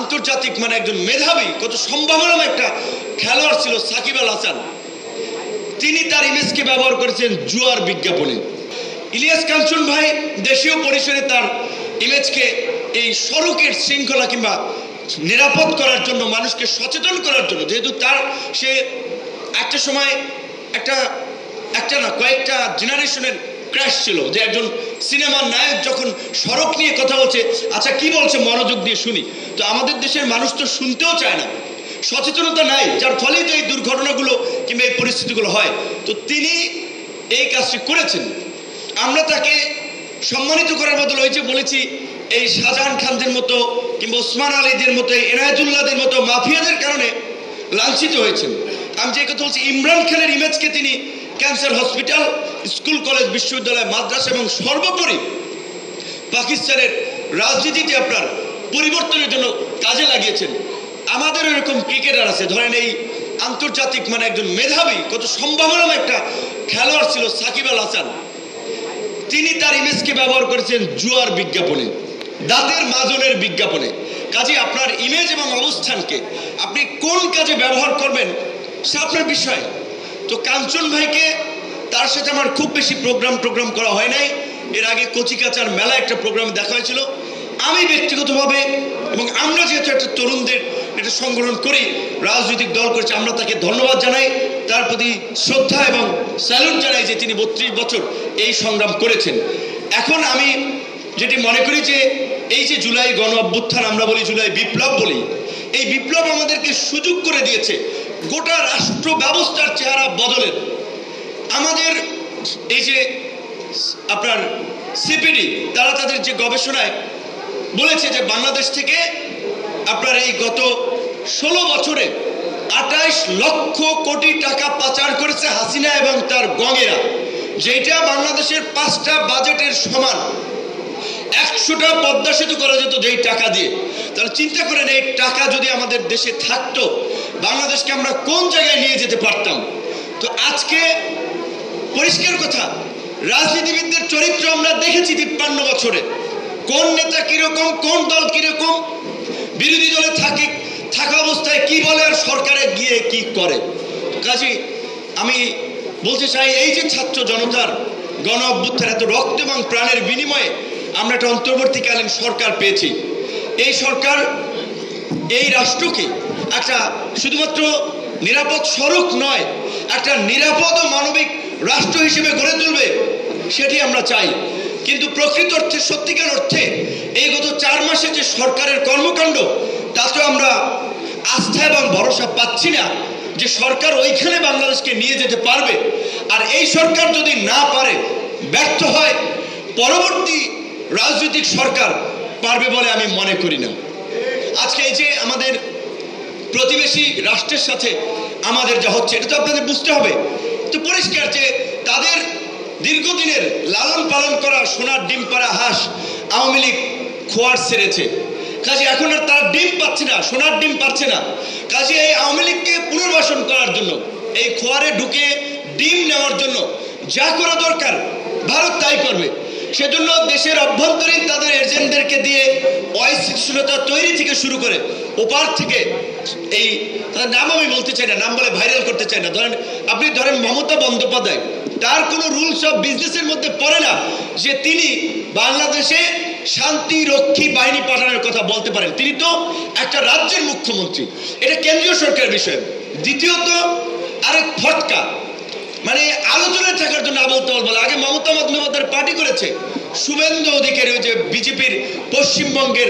আন্তর্জাতিক মানে একজন মেধাবী কত সম্ভাবনাময় একটা খেলোয়াড় ছিল সাকিব আল হাসান। তিনি তার ইমেজকে ব্যবহার করেছেন জুয়ার বিজ্ঞাপনে। ইলিয়াস কাঞ্চন ভাই দেশীয় পরিসরে তার ইমেজকে এই সড়কের শৃঙ্খলা কিংবা নিরাপদ করার জন্য, মানুষকে সচেতন করার জন্য, যেহেতু তার সে একটা সময় একটা না কয়েকটা জেনারেশনের ক্র্যাশ ছিল, যে একজন সিনেমার নায়ক যখন সড়ক নিয়ে কথা বলছে, আচ্ছা কি বলছে মনোযোগ দিয়ে শুনি। তো আমাদের দেশের মানুষ তো শুনতেও চায় না, সচেতনতা নাই, যার ফলেই তো এই দুর্ঘটনাগুলো কিংবা এই পরিস্থিতিগুলো হয়। তো তিনি এই কাজটি করেছেন। আমরা তাকে সম্মানিত করার বদলে ওই যে বলেছি, এই শাহজাহান খানদের মতো কিংবা ওসমান আলীদের মতো, এনায়েতুল্লাহদের মতো মাফিয়াদের কারণে লাঞ্ছিত হয়েছেন। আমি যে কথা বলছি, ইমরান খানের ইমেজকে তিনি ক্যান্সার হসপিটাল, স্কুল, কলেজ, বিশ্ববিদ্যালয়, মাদ্রাসা এবং সর্বোপরি পাকিস্তানের রাজনীতিতে আপনার পরিবর্তনের জন্য কাজে লাগিয়েছেন। আমাদের এরকম ক্রিকেটার আছে, ধরেন এই আন্তর্জাতিক মানে একজন মেধাবী কত সম্ভাবনাময় একটা খেলোয়াড় ছিল সাকিব আল হাসান। তিনি তার ইমেজকে ব্যবহার করেছেন জুয়ার বিজ্ঞাপনে, দাঁতের মাজনের বিজ্ঞাপনে। কাজে আপনার ইমেজ এবং অবস্থানকে আপনি কোন কাজে ব্যবহার করবেন সে আপনার বিষয়। তো কাঞ্চন ভাইকে, তার সাথে আমার খুব বেশি প্রোগ্রাম করা হয় নাই। এর আগে কচিকাচার মেলা একটা প্রোগ্রামে দেখা হয়েছিল। আমি ব্যক্তিগতভাবে এবং আমরা যেহেতু একটা তরুণদের একটা সংগঠন করি, রাজনৈতিক দল করেছে, আমরা তাকে ধন্যবাদ জানাই, তার প্রতি শ্রদ্ধা এবং স্যালুট জানাই যে তিনি 32 বছর এই সংগ্রাম করেছেন। এখন আমি যেটি মনে করি যে এই যে জুলাই গণ অভ্যুত্থান আমরা বলি, জুলাই বিপ্লব বলি, এই বিপ্লব আমাদেরকে সুযোগ করে দিয়েছে গোটা রাষ্ট্র ব্যবস্থার চেহারা বদলের। আমাদের এই যে আপনার সিপিডি, তারা তাদের যে গবেষণায় বলেছে যে বাংলাদেশ থেকে আপনার এই গত 16 বছরে 28 লক্ষ কোটি টাকা পাচার করেছে হাসিনা এবং তার গঙেরা, যেটা বাংলাদেশের 5টা বাজেটের সমান। 100টা পদ্মা সেতু করা যেত যেই টাকা দিয়ে। তাহলে চিন্তা করেন, এই টাকা যদি আমাদের দেশে থাকতো, বাংলাদেশকে আমরা কোন জায়গায় নিয়ে যেতে পারতাম। তো আজকে পরিষ্কার কথা, রাজনীতিবিদদের চরিত্র আমরা দেখেছি 53 বছরে, কোন নেতা কিরকম, কোন দল কিরকম, বিরোধী দলে থাকা অবস্থায় কি বলে আর সরকারে গিয়ে কি করে। কাজে আমি বলতে চাই, এই যে ছাত্র জনতার গণ অভ্যুত্থান, এত রক্ত এবং প্রাণের বিনিময়ে আমরা একটা অন্তর্বর্তীকালীন সরকার পেয়েছি। এই সরকার এই রাষ্ট্রকে একটা শুধুমাত্র নিরাপদ সড়ক নয়, একটা নিরাপদ ও মানবিক রাষ্ট্র হিসেবে গড়ে তুলবে, সেটি আমরা চাই। কিন্তু প্রকৃত অর্থে, সত্যিকার অর্থে এই গত 4 মাসে যে সরকারের কর্মকাণ্ড, তাতে আমরা আস্থা এবং ভরসা পাচ্ছি না যে সরকার ওইখানে বাংলাদেশকে নিয়ে যেতে পারবে। আর এই সরকার যদি না পারে, ব্যর্থ হয়, পরবর্তী রাজনৈতিক সরকার পারবে বলে আমি মনে করি না। আজকে এই যে আমাদের প্রতিবেশী রাষ্ট্রের সাথে আমাদের যা হচ্ছে, এটা তো আপনাদের বুঝতে হবে। তো পরিষ্কার যে তাদের দীর্ঘদিনের লালন পালন করা সোনার ডিম পাড়া হাঁস আওয়ামী লীগ খোয়ার ছেড়েছে। কাজে এখন আর তারা ডিম পাচ্ছে না, সোনার ডিম পাচ্ছে না। কাজে এই আওয়ামী লীগকে পুনর্বাসন করার জন্য, এই খোয়ারে ঢুকে ডিম নেওয়ার জন্য যা করা দরকার ভারত তাই করবে। সেজন্য দেশের অভ্যন্তরীণ তাদের এজেন্টদেরকে দিয়ে অস্থিতিশীলতা তৈরি থেকে শুরু করে ওপার থেকে, এই তাদের নাম আমি বলতে চাই না, নাম বলে ভাইরাল করতে চাই না, আপনি ধরেন মমতা বন্দ্যোপাধ্যায়, তার কোনো রুলস অফ বিজনেসের মধ্যে পড়ে না যে তিনি বাংলাদেশে শান্তি রক্ষী বাহিনী পাঠানোর কথা বলতে পারেন। তিনি তো একটা রাজ্যের মুখ্যমন্ত্রী, এটা কেন্দ্রীয় সরকারের বিষয়। দ্বিতীয়ত আরেক ফটকা, মানে আলোচনায় থাকার জন্য আবল তাবল বলে। আগে মমতা বন্দ্যোপাধ্যায়ের পার্টি করেছে, শুভেন্দু অধিকারী, ওই যে বিজেপির পশ্চিমবঙ্গের